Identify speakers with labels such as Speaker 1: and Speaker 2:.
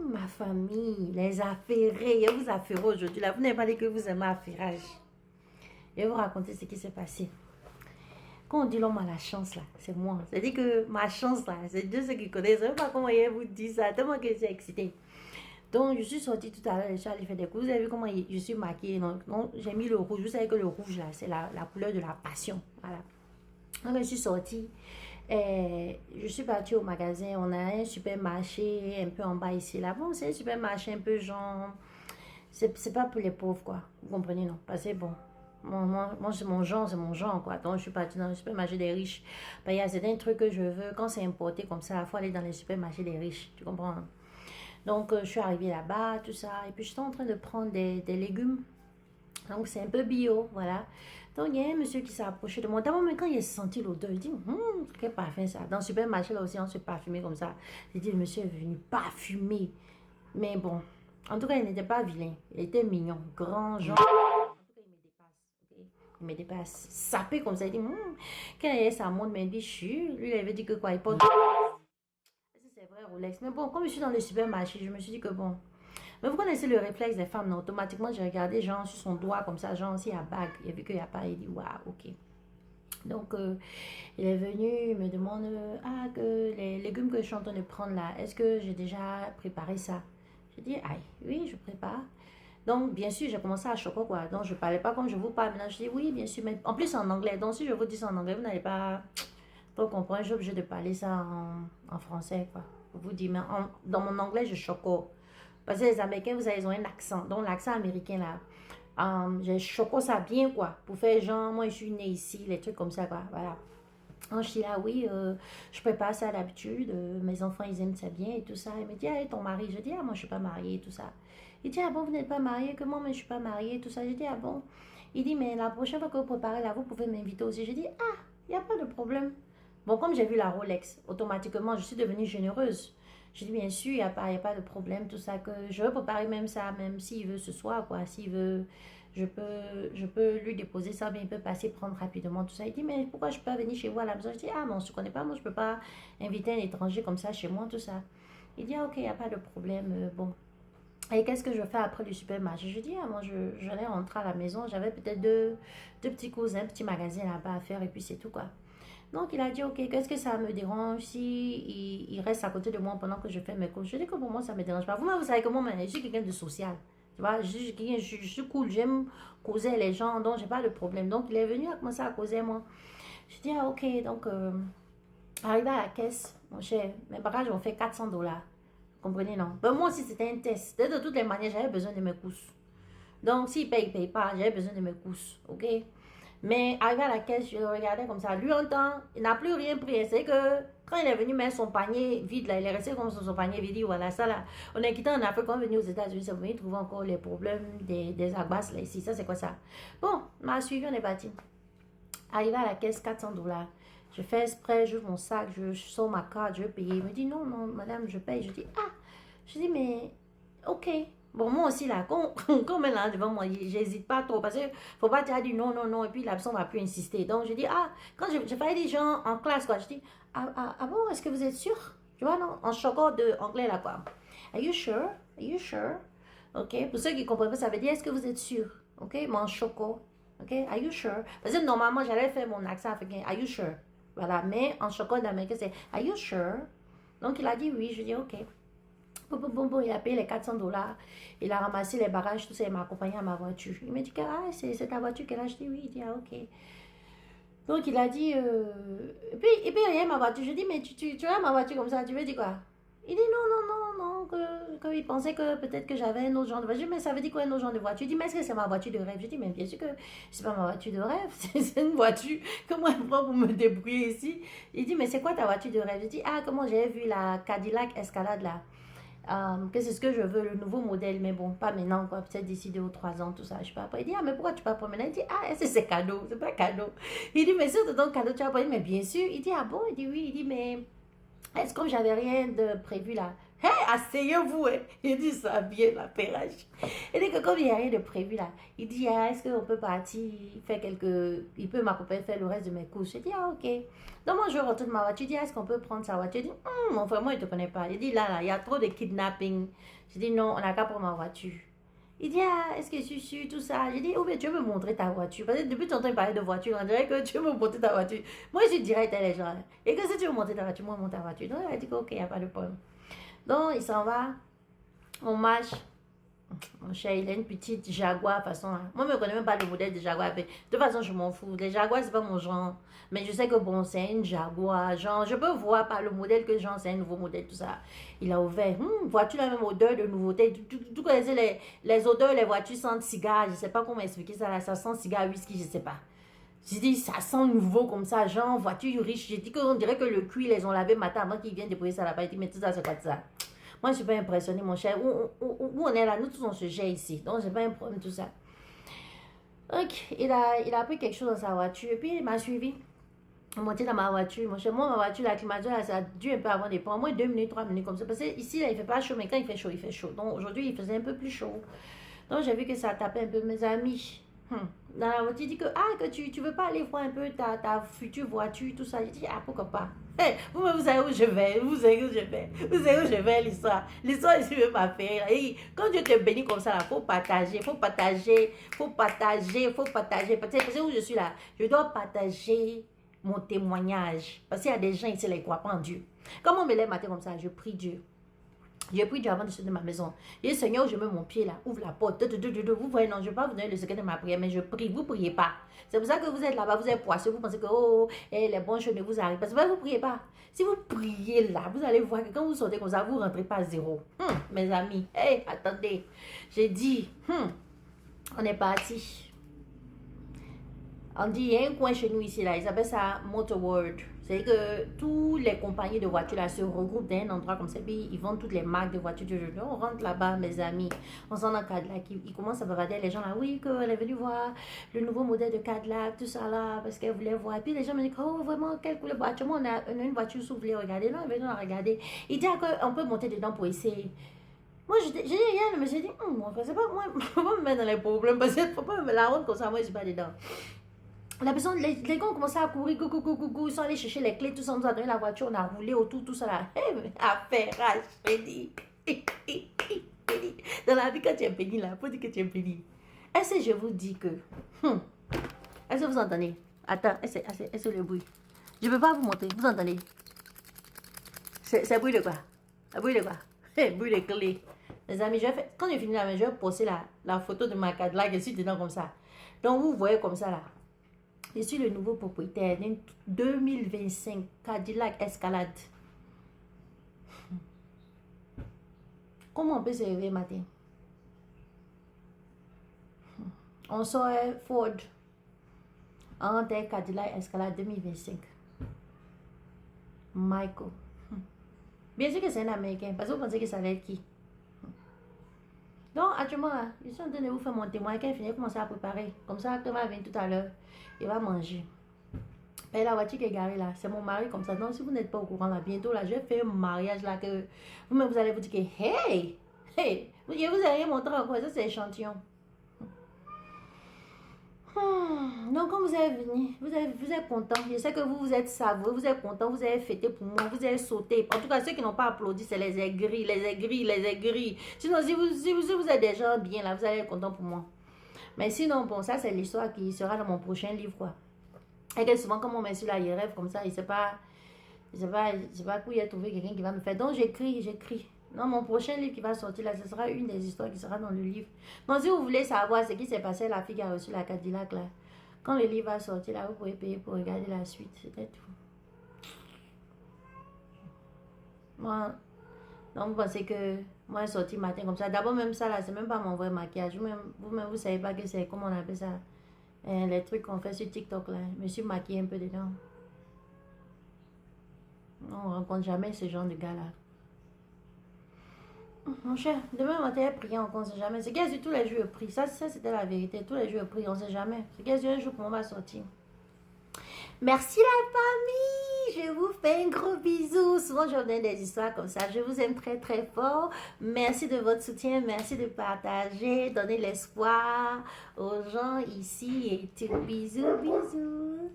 Speaker 1: Ma famille, les affairés, je vous affaire aujourd'hui. Là, vous n'avez pas dit que vous aimez affairage. Je vais vous raconter ce qui s'est passé. Quand on dit l'homme a la chance, là, c'est moi. C'est-à-dire que ma chance, là, c'est Dieu ceux qui connaissent. Je ne sais pas comment je vous dire ça, tellement que j'ai excité. Donc, je suis sortie tout à l'heure, je suis allée faire des courses. Vous avez vu comment je suis maquillée. Donc, j'ai mis le rouge. Vous savez que le rouge, là, c'est la couleur de la passion. Voilà. Donc, je suis sortie. Je suis partie au magasin. On a un supermarché un peu en bas ici. Là, bon, c'est un supermarché un peu genre. C'est pas pour les pauvres, quoi. Vous comprenez, non? Parce que bon. Moi c'est mon genre, quoi. Donc, je suis partie dans le supermarché des riches. Ben, il y a certains trucs que je veux. Quand c'est importé comme ça, il faut aller dans les supermarchés des riches. Tu comprends? Hein? Donc, je suis arrivée là-bas, tout ça. Et puis, j'étais en train de prendre des légumes. Donc, c'est un peu bio, voilà. Donc, il y a un monsieur qui s'est approché de moi. D'abord, mais quand il a senti l'odeur, il dit, quel parfum ça. Dans le supermarché, là aussi, on se parfumait comme ça. J'ai dit, le monsieur est venu parfumer. Mais bon, en tout cas, il n'était pas vilain. Il était mignon, grand, genre. En tout cas, il me dépasse. Okay? Il me dépasse. Sapé comme ça. Il dit, quand il a sa montre, mais il dit, lui, il avait dit que quoi, il porte. C'est vrai, Rolex. Mais bon, comme je suis dans le supermarché, je me suis dit que bon. Mais vous connaissez le réflexe des femmes, non? Automatiquement, j'ai regardé, genre, sur son doigt, comme ça, genre, s'il y a bague. Il a vu qu'il n'y a pas, il dit, waouh, ok. Donc, il est venu, il me demande, que les légumes que je suis en train de prendre là, est-ce que j'ai déjà préparé ça? J'ai dit, aïe, oui, je prépare. Donc, bien sûr, j'ai commencé à choquer, quoi. Donc, je ne parlais pas comme je vous parle. Maintenant, je dis, oui, bien sûr, mais en plus en anglais. Donc, si je vous dis ça en anglais, vous n'allez pas trop comprendre. Je suis obligée de parler ça en français, quoi. Je vous dis, mais dans mon anglais, je choque. Parce que les Américains, vous savez, ils ont un accent. Donc, l'accent américain, là, je choque ça bien, quoi. Pour faire genre, moi, je suis née ici, les trucs comme ça, quoi. Voilà. Donc, je dis là, oui, je prépare ça d'habitude. Mes enfants, ils aiment ça bien et tout ça. Il me dit, ah, et ton mari? Je dis, ah, moi, je suis pas mariée et tout ça. Il dit, ah bon, vous n'êtes pas mariée? Que moi, mais je suis pas mariée et tout ça. Je dis, ah bon? Il dit, mais la prochaine fois que vous préparez là, vous pouvez m'inviter aussi. Je dis, ah, il n'y a pas de problème. Bon, comme j'ai vu la Rolex, automatiquement, je suis devenue généreuse. Je dis, bien sûr, y a pas de problème, tout ça, que je veux préparer même ça, même s'il veut ce soir, quoi. S'il veut, je peux lui déposer ça, mais il peut passer prendre rapidement tout ça. Il dit, mais pourquoi je peux pas venir chez vous à la maison? Je dis, ah, mais on ne se connaît pas, moi, je peux pas inviter un étranger comme ça chez moi, tout ça. Il dit, ah, ok, il n'y a pas de problème, bon. Et qu'est-ce que je fais après le supermarché? Je dis, ah, moi, j'allais rentrer à la maison, j'avais peut-être deux petits cousins, un petit magasin là-bas à faire, et puis c'est tout, quoi. Donc, il a dit, ok, qu'est-ce que ça me dérange si il reste à côté de moi pendant que je fais mes courses? Je dis que pour moi, ça ne me dérange pas. Vous-même, vous savez comment je suis quelqu'un de social. Tu vois, je suis cool, j'aime causer les gens, donc j'ai pas de problème. Donc, il est venu à commencer à causer moi. Je dis, ah, ok, donc, arrivé à la caisse, mon cher, mes bagages ont fait 400 $. Vous comprenez, non? Ben, moi aussi, c'était un test. De toutes les manières, j'avais besoin de mes courses. Donc, s'il paye, il paye pas, j'avais besoin de mes courses, ok? Mais arrivé à la caisse, je le regardais comme ça. Lui, en temps, il n'a plus rien pris. C'est que quand il est venu mettre son panier vide, là, il est resté comme son panier vide. Il dit, voilà, ça là. On est quitté en Afrique, on est venu aux États-Unis, ça vous trouver encore les problèmes des agbas là ici. Ça, c'est quoi ça? Bon, m'a suivi, on est parti. Arrivé à la caisse, 400 $. Je fais exprès, j'ouvre mon sac, je sors ma carte, je vais payer. Il me dit, non, non, madame, je paye. Je dis, ah. Je dis, mais, ok. Bon, moi aussi, là, quand on est là devant moi, j'hésite pas trop parce qu'il ne faut pas dire non, non, non, et puis la personne ne va plus insister. Donc, je dis, ah, quand je fais des gens en classe, quoi, je dis, ah bon, est-ce que vous êtes sûr? Tu vois, non, en chocolat de anglais, là, quoi. Are you sure? Are you sure? Ok, pour ceux qui ne comprennent pas, ça veut dire, est-ce que vous êtes sûr? Ok, mais en choco. Ok, are you sure? Parce que normalement, j'allais faire mon accent africain, are you sure? Voilà, mais en chocolat d'Amérique, c'est, are you sure? Donc, il a dit oui, je dis, ok. Bon, il a payé les 400 $. Il a ramassé les bagages, tout ça. Il m'a accompagné à ma voiture. Il m'a dit que ah, c'est ta voiture qu'elle a. Je dis oui. Il dit ah, ok. Donc il a dit. Et puis il y a ma voiture. Je dis mais tu as ma voiture comme ça. Tu veux dire quoi? Il dit non, non, non, non. Il pensait que peut-être que j'avais un autre genre de voiture. Mais ça veut dire quoi un autre genre de voiture? Il dit mais est-ce que c'est ma voiture de rêve? Je dis mais bien sûr que c'est pas ma voiture de rêve. C'est une voiture que moi je prends pour me débrouiller ici. Il dit mais c'est quoi ta voiture de rêve? Je dis ah, comment j'ai vu la Cadillac Escalade là. Que c'est ce que je veux, le nouveau modèle, mais bon, pas maintenant, quoi, peut-être d'ici 2 ou 3 ans, tout ça, je sais pas. Après, il dit, ah, mais pourquoi tu pas pour maintenant? Il dit, ah, c'est cadeau, c'est pas cadeau. Il dit, mais si on te donne cadeau, tu vas pas? Mais bien sûr. Il dit, ah bon? Il dit, oui. Il dit, mais est-ce que j'avais rien de prévu là? Hey, asseyez-vous. Hein. Il dit ça bien, la pérage. Il dit que comme il n'y a rien de prévu là, il dit, ah, est-ce qu'on peut partir, faire quelques... Il peut m'accompagner faire le reste de mes courses. Je dis, ah, ok. Donc moi, je retourne ma voiture. Il dit, est-ce qu'on peut prendre sa voiture? Je dis, mon frère, moi, il ne te connaît pas. Il dit, là, il y a trop de kidnapping. Je dis, non, on n'a qu'à prendre ma voiture. Il dit, ah, est-ce que je suis sûre, tout ça? J'ai dit, oh, mais tu veux me montrer ta voiture? Parce que depuis ton temps, il parlait de voiture. On dirait que tu veux me montrer ta voiture. Moi, je suis direct à les gens. Et que si tu veux montrer ta voiture, moi, monte ta voiture. Donc, il a dit, ok, il n'y a pas de problème. Donc, il s'en va. On marche. Mon cher, il a une petite Jaguar, de toute façon. Hein. Moi, je ne connais même pas le modèle de Jaguar. De toute façon, je m'en fous. Les Jaguars, c'est pas mon genre. Mais je sais que bon, c'est une Jaguar. Genre, je peux voir par le modèle que genre, c'est un nouveau modèle, tout ça. Il a ouvert. Vois-tu la même odeur de nouveauté? Tu connaissais les odeurs, les voitures sentent cigare. Je ne sais pas comment expliquer ça. Là. Ça sent cigare, whisky, je ne sais pas. J'ai dit, ça sent nouveau comme ça, genre, voiture riche. J'ai dit qu'on dirait que le cuir, ils ont lavé matin avant qu'ils viennent déposer ça là-bas. Il dit, mais tout ça, c'est quoi ça? Moi, je ne suis pas impressionnée, mon cher. Où on est là, nous tous, on se gère ici. Donc, je n'ai pas un problème, tout ça. Donc, il a pris quelque chose dans sa voiture. Et puis, il m'a suivi. On montait dans ma voiture. Mon cher, moi, ma voiture, la climatiseur, ça a dû un peu avant des points. Au moins 2 minutes, 3 minutes comme ça. Parce que ici, là, il ne fait pas chaud, mais quand il fait chaud, il fait chaud. Donc, aujourd'hui, il faisait un peu plus chaud. Donc, j'ai vu que ça tapait un peu mes amis. Dans la voiture, il dit que, que tu veux pas aller voir un peu ta future voiture, tout ça. Je dis, pourquoi pas? Hey, vous savez où je vais, vous savez où je vais, vous savez où je vais, l'histoire. L'histoire ici veut m'affaire. Et quand Dieu te bénit comme ça, il faut partager, faut partager, faut partager, faut partager. Parce que où je suis là, je dois partager mon témoignage. Parce qu'il y a des gens ici, ils ne croient pas en Dieu. Quand on me lève matin comme ça, je prie Dieu. J'ai pris Dieu avant de sortir de ma maison. Et Seigneur, je mets mon pied là, ouvre la porte. Vous voyez, non, je ne vais pas vous donner le secret de ma prière, mais je prie. Vous ne priez pas. C'est pour ça que vous êtes là-bas, vous êtes poisseux. Vous pensez que les bons chemins vous arrivent. Parce que vous ne priez pas. Si vous priez là, vous allez voir que quand vous sortez comme ça, vous ne rentrez pas à zéro. Mes amis, attendez. J'ai dit, on est parti. On dit, il y a un coin chez nous ici, là, ils appellent ça Motor World. C'est que tous les compagnies de voitures là se regroupent dans un endroit comme ça, puis ils vendent toutes les marques de voitures. On rentre là-bas, mes amis, on s'en a Cadillac, ils commencent à bavarder les gens là, oui, qu'elle est venue voir le nouveau modèle de Cadillac, tout ça là, parce qu'elle voulait voir. Et puis les gens me disent, oh, vraiment, quelle couleur voiture? Moi, on a une voiture, si vous voulez regarder, non, venez la regarder. Il dit qu'on peut monter dedans pour essayer. Moi, j'ai dit rien, mais j'ai dit, mon frère, c'est pas moi, faut pas me mettre dans les problèmes, parce qu'il faut pas me la rendre comme ça, moi, je suis pas dedans. La personne, les gars ont commencé à courir, ils sont allés chercher les clés, tout ça, on nous a donné la voiture, on a roulé autour, tout ça là. Affaire, je dis. Dans la vie, quand tu es béni là, il faut dire que tu es béni. Est-ce que je vous dis que... Est-ce que vous entendez? Attends, est-ce le bruit? Je ne peux pas vous montrer, vous entendez? C'est bruit de quoi? Le bruit de quoi? Bruit de clés. Les amis, quand j'ai fini là, je vais poster la photo de ma Cadillac, je suis dedans comme ça. Donc vous voyez comme ça là. Je suis le nouveau propriétaire d'un 2025 Cadillac Escalade. Comment on peut se réveiller matin? On sort Ford en un Cadillac Escalade 2025. Michael. Bien sûr que c'est un Américain, parce que vous pensez que ça va être qui? Donc, actuellement, je suis en train de vous faire mon témoin. Quand il finit, commencer à préparer. Comme ça, quand il va venir tout à l'heure, il va manger. Et la voiture qui est garée là, c'est mon mari comme ça. Donc, si vous n'êtes pas au courant là, bientôt là, je vais faire un mariage là que vous-même vous allez vous dire que hey, je vous ai rien montré encore. Ça, c'est échantillon. Donc, quand vous êtes venu, vous êtes content. Je sais que vous êtes savoureux, vous êtes content, vous avez fêté pour moi, vous avez sauté. En tout cas, ceux qui n'ont pas applaudi, c'est les aigris. Sinon, si vous êtes des gens bien là, vous allez être content pour moi. Mais sinon, bon, ça, c'est l'histoire qui sera dans mon prochain livre, quoi. Et que souvent, comme on met sur là, il rêve comme ça, il ne sait pas où il a trouvé quelqu'un qui va me faire. Donc, j'écris. Non, mon prochain livre qui va sortir là, ce sera une des histoires qui sera dans le livre. Donc, si vous voulez savoir ce qui s'est passé à la fille qui a reçu la Cadillac là, quand le livre va sortir là, vous pouvez payer pour regarder la suite. C'était tout. Moi, donc vous pensez que moi, je suis sortie matin comme ça. D'abord, même ça là, c'est même pas mon vrai maquillage. Vous-même, vous savez pas que c'est, comment on appelle ça, les trucs qu'on fait sur TikTok là. Je me suis maquillée un peu dedans. On rencontre jamais ce genre de gars là. Mon cher, demain matin, prier encore, on ne sait jamais. C'est quasi tous les jours je prie. Ça c'était la vérité. Tous les jours je prie, on ne sait jamais. C'est quasi un jour pour moi va sortir. Merci la famille. Je vous fais fais un gros bisou. Souvent, je donne des histoires comme ça. Je vous aime très, très fort. Merci de votre soutien. Merci de partager. Donnez l'espoir aux gens ici et tout. Bisous, bisous.